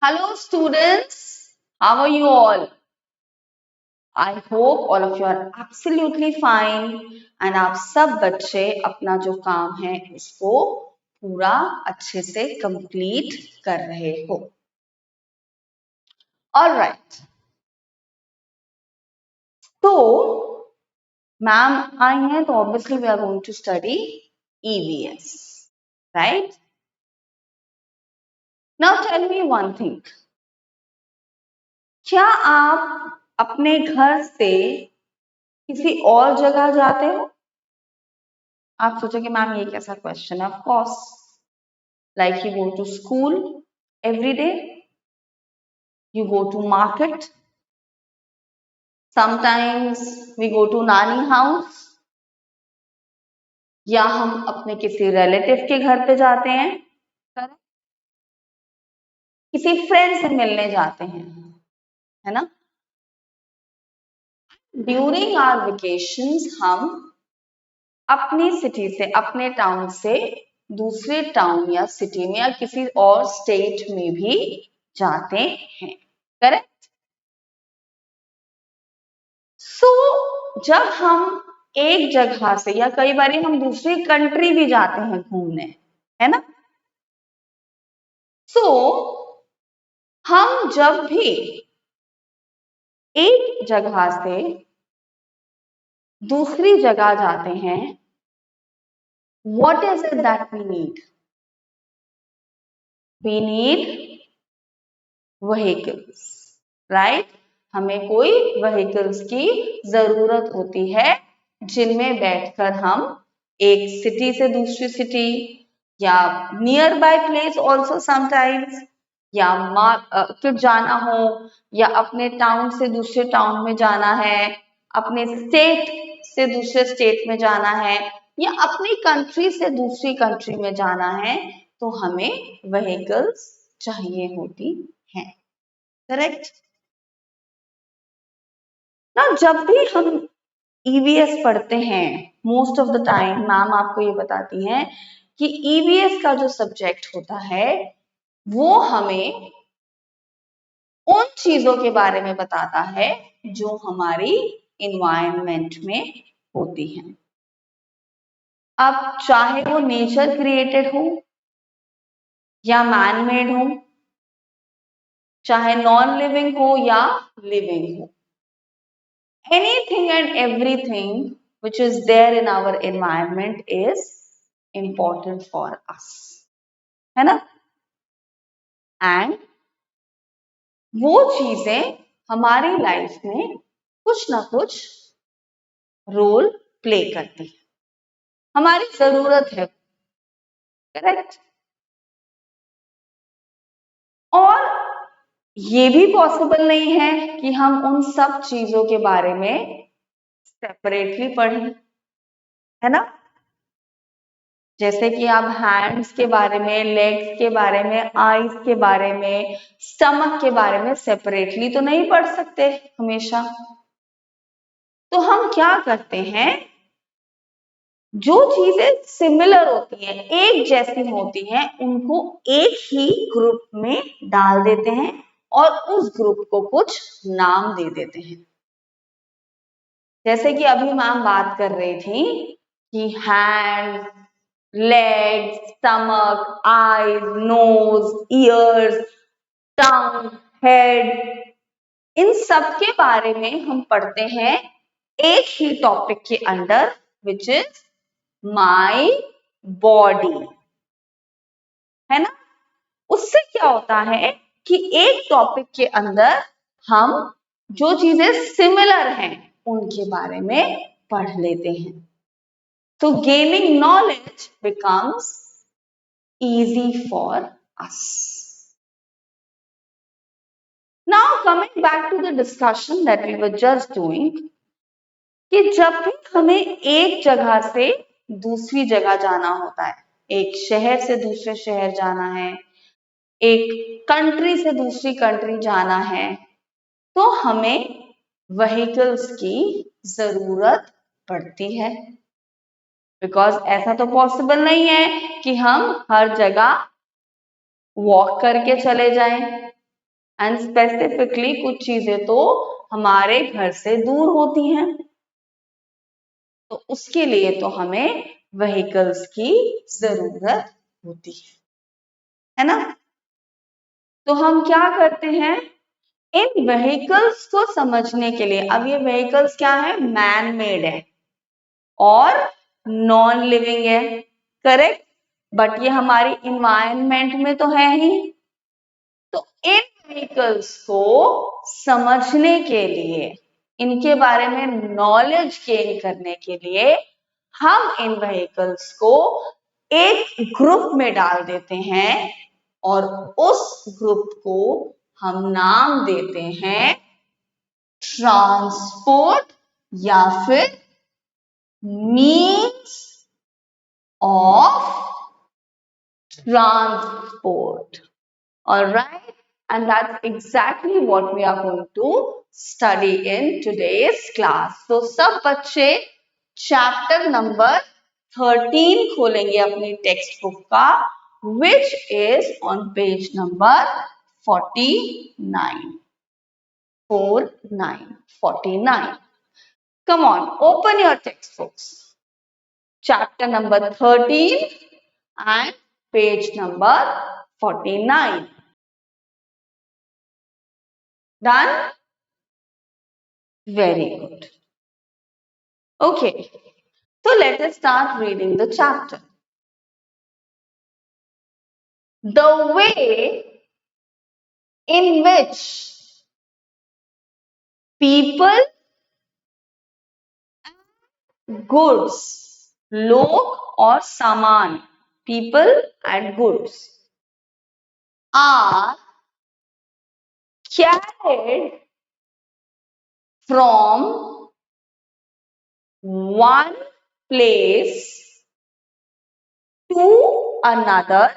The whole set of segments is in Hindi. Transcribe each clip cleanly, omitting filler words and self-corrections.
Hello students, how are you all? I hope all of you are absolutely fine and आप सब बच्चे अपना जो काम है उसको पूरा अच्छे से कंप्लीट कर रहे हो. All right. So, मैम आई हैं तो obviously we are going to study EVS, right? Now tell me one thing. क्या आप अपने घर से किसी और जगह जाते हो? आप सोचोगे मैम ये कैसा क्वेश्चन है. Of course, like you go to school every day, you go to market, sometimes we go to नानी हाउस, या हम अपने किसी रिलेटिव के घर पे जाते हैं, किसी फ्रेंड से मिलने जाते हैं, है ना. ड्यूरिंग आवर वेकेशंस हम अपनी सिटी से, अपने टाउन से दूसरे टाउन या सिटी में या किसी और स्टेट में भी जाते हैं, करेक्ट. सो जब हम एक जगह से या कई बार हम दूसरी कंट्री भी जाते हैं घूमने, है ना. सो हम जब भी एक जगह से दूसरी जगह जाते हैं, what is it that we need? We need vehicles, right? हमें कोई vehicles की जरूरत होती है जिनमें बैठकर हम एक सिटी से दूसरी सिटी या near by place also sometimes, या मार्केट जाना हो, या अपने टाउन से दूसरे टाउन में जाना है, अपने स्टेट से दूसरे स्टेट में जाना है, या अपनी कंट्री से दूसरी कंट्री में जाना है, तो हमें व्हीकल्स चाहिए होती हैं, करेक्ट ना. जब भी हम ईवीएस पढ़ते हैं, most of the time ma'am आपको ये बताती हैं कि ईवीएस का जो सब्जेक्ट होता है वो हमें उन चीजों के बारे में बताता है जो हमारी इन्वायरमेंट में होती हैं. अब चाहे वो नेचर क्रिएटेड हो या मैन मेड हो, चाहे नॉन लिविंग हो या लिविंग हो, anything and everything which is there in our environment is important for us, है ना. एंड वो चीजें हमारी लाइफ में कुछ ना कुछ रोल प्ले करती है, हमारी जरूरत है, करेक्ट. और ये भी पॉसिबल नहीं है कि हम उन सब चीजों के बारे में सेपरेटली पढ़ें, है ना. जैसे कि आप हैंड्स के बारे में, लेग्स के बारे में, आईज के बारे में, स्टमक के बारे में सेपरेटली तो नहीं पढ़ सकते हमेशा. तो हम क्या करते हैं, जो चीजें सिमिलर होती हैं, एक जैसी होती हैं, उनको एक ही ग्रुप में डाल देते हैं और उस ग्रुप को कुछ नाम दे देते हैं. जैसे कि अभी मैम बात कर रही थी कि hand, legs, stomach, eyes, nose, ears, tongue, head, इन सब के बारे में हम पढ़ते हैं एक ही टॉपिक के अंदर, which is my body, है ना. उससे क्या होता है कि एक टॉपिक के अंदर हम जो चीजें सिमिलर हैं उनके बारे में पढ़ लेते हैं. So gaining knowledge becomes easy for us. Now coming back to the discussion that we were just doing, कि जब भी हमें एक जगह से दूसरी जगह जाना होता है, एक शहर से दूसरे शहर जाना है, एक कंट्री से दूसरी कंट्री जाना है, तो हमें व्हीकल्स की जरूरत पड़ती है. बिकॉज ऐसा तो पॉसिबल नहीं है कि हम हर जगह वॉक करके चले जाएं, एंड स्पेसिफिकली कुछ चीजें तो हमारे घर से दूर होती हैं, तो उसके लिए तो हमें व्हीकल्स की जरूरत होती है ना। तो हम क्या करते हैं, इन व्हीकल्स को समझने के लिए, अब ये व्हीकल्स क्या है, मैन मेड है और नॉन लिविंग है, करेक्ट, बट ये हमारी इन्वायरमेंट में तो है ही। तो इन व्हीकल्स को समझने के लिए, इनके बारे में नॉलेज गेन करने के लिए हम इन व्हीकल्स को एक ग्रुप में डाल देते हैं और उस ग्रुप को हम नाम देते हैं ट्रांसपोर्ट या फिर means of transport. All right, and that's exactly what we are going to study in today's class. So सब बच्चे चैप्टर नंबर 13 खोलेंगे अपनी टेक्स्ट बुक का, which is on page number 49. 49. Come on, open your textbooks. Chapter number 13 and page number 49. Done? Very good. Okay, so let us start reading the chapter. The way in which people, goods, log or saman, people and goods are carried from one place to another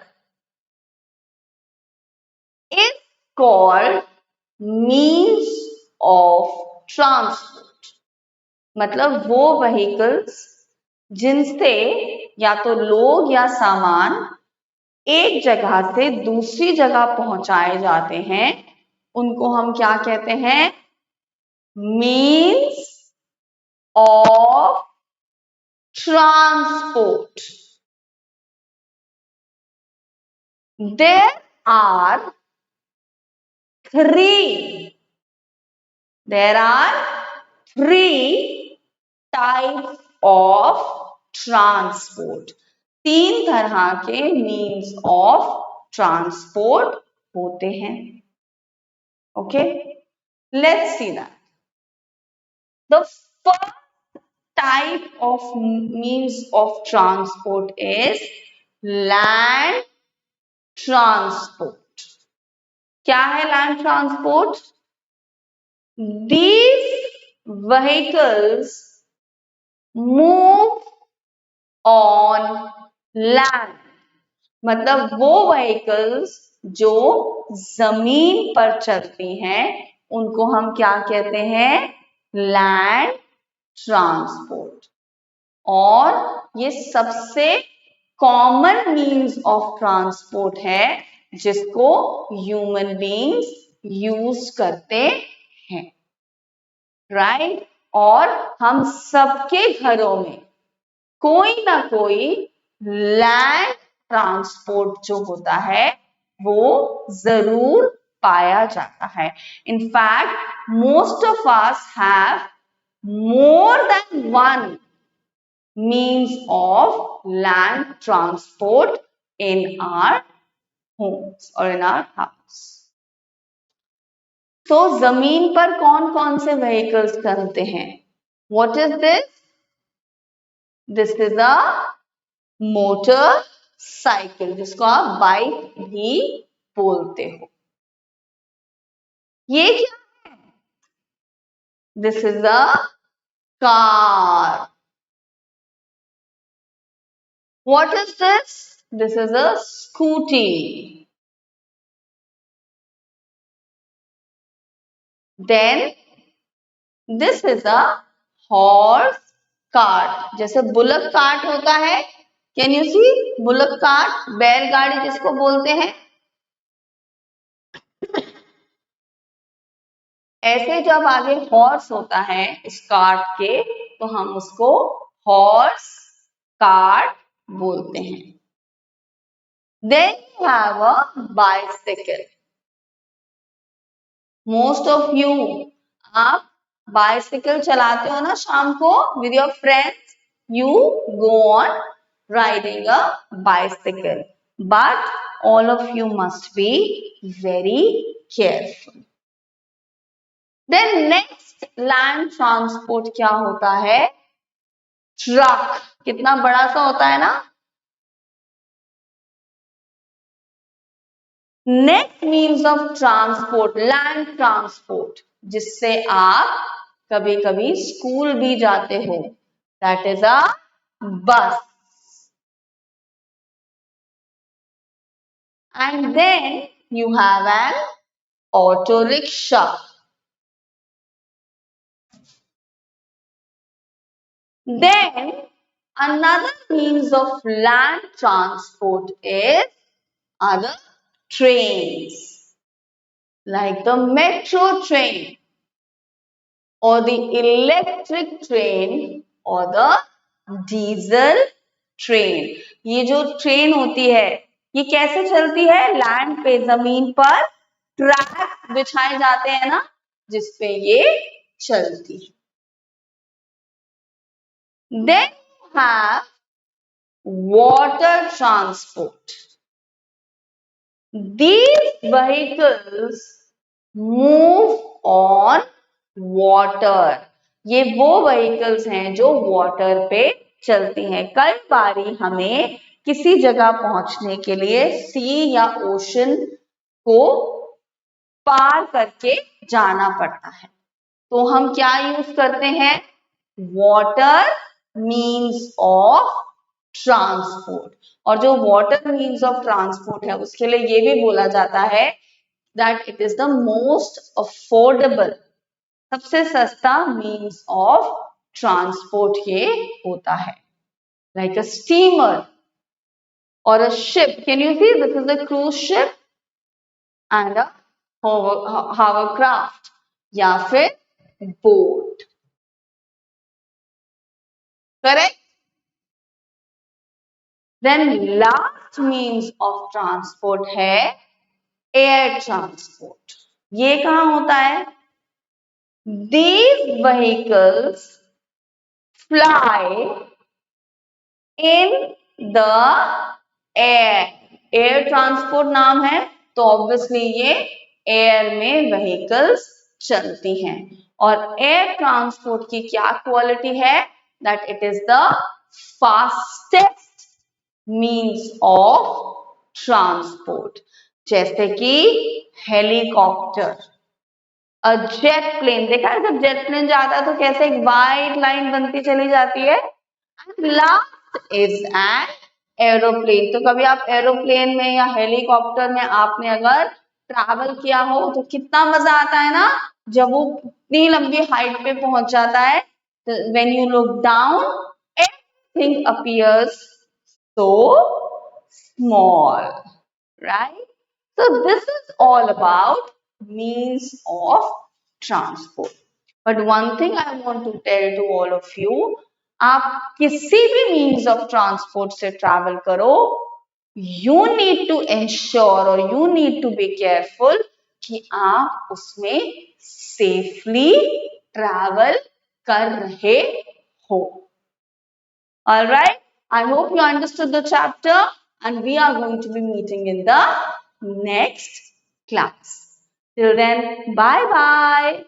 is called means of transport. मतलब वो व्हीकल्स जिनसे या तो लोग या सामान एक जगह से दूसरी जगह पहुंचाए जाते हैं, उनको हम क्या कहते हैं, means of transport. There are three types of transport. तीन तरह के मीन्स ऑफ ट्रांसपोर्ट होते हैं. Okay, let's see that. The first type of means of transport is land transport. क्या है land transport? These vehicles move on land. मतलब वो व्हीकल्स जो जमीन पर चलती हैं उनको हम क्या कहते हैं, लैंड ट्रांसपोर्ट. और ये सबसे कॉमन मीन्स ऑफ ट्रांसपोर्ट है जिसको ह्यूमन बीइंग्स यूज करते हैं, राइट. और हम सबके घरों में कोई ना कोई लैंड ट्रांसपोर्ट जो होता है वो जरूर पाया जाता है. In fact most of us have more than one means of land transport in our homes or in our house. तो जमीन पर कौन कौन से व्हीकल्स चलते हैं? What is this? This is a motor cycle, जिसको आप बाइक भी बोलते हो. ये क्या है? This is a car. What is this? This is a scooty. Then this is a horse cart. जैसे बुलक कार्ट होता है, can you see, bullock cart, बैलगाड़ी जिसको बोलते हैं. ऐसे जब आगे हॉर्स होता है इस कार्ट के, तो हम उसको हॉर्स कार्ट बोलते हैं. Then you have a bicycle. Most of you, आप बाइसिकल चलाते हो ना शाम को with your friends. You go on riding a bicycle. But all of you must be very careful. Then next land transport क्या होता है? ट्रक. कितना बड़ा सा होता है ना? Next means of transport, land transport, जिससे आप कभी कभी स्कूल भी जाते हो. That is a bus. And then you have an auto rickshaw. Then another means of land transport is other trains, like the metro train or the electric train or the diesel train. ये जो ट्रेन होती है ये कैसे चलती है? लैंड पे, जमीन पर ट्रैक बिछाए जाते हैं ना, जिसपे ये चलती है. Then you have water transport. These vehicles move on water. ये वो vehicles हैं जो water पे चलती हैं. कई बारी हमें किसी जगह पहुंचने के लिए sea या ocean को पार करके जाना पड़ता है, तो हम क्या यूज करते हैं? Water means of transport. और जो वाटर मीन्स ऑफ ट्रांसपोर्ट है उसके लिए ये भी बोला जाता है that it is the most affordable, सबसे सस्ता मीन्स ऑफ ट्रांसपोर्ट ये होता है. लाइक अ स्टीमर और a ship. Can you see this is a cruise ship and a hovercraft या फिर boat. Correct. Then last means of transport है air transport. ये कहाँ होता है? These vehicles fly in the air. Air transport नाम है तो obviously ये air में vehicles चलती हैं. और air transport की क्या quality है? That it is the fastest means of transport. जैसे कि हेलीकॉप्टर, अ जेट प्लेन. देखा है जब जेट प्लेन जाता है तो कैसे एक वाइट लाइन बनती चली जाती है. Last is an aeroplane. तो कभी आप एरोप्लेन में या हेलीकॉप्टर में आपने अगर ट्रैवल किया हो तो कितना मजा आता है ना, जब वो इतनी लंबी हाइट पे पहुंच जाता है. When you look down everything appears so small, right? So this is all about means of transport. But one thing I want to tell to all of you, आप किसी भी means of transport से travel करो, you need to ensure or you need to be careful कि आप उसमें safely travel कर रहे हो. All right. I hope you understood the chapter and we are going to be meeting in the next class. Till then, bye bye.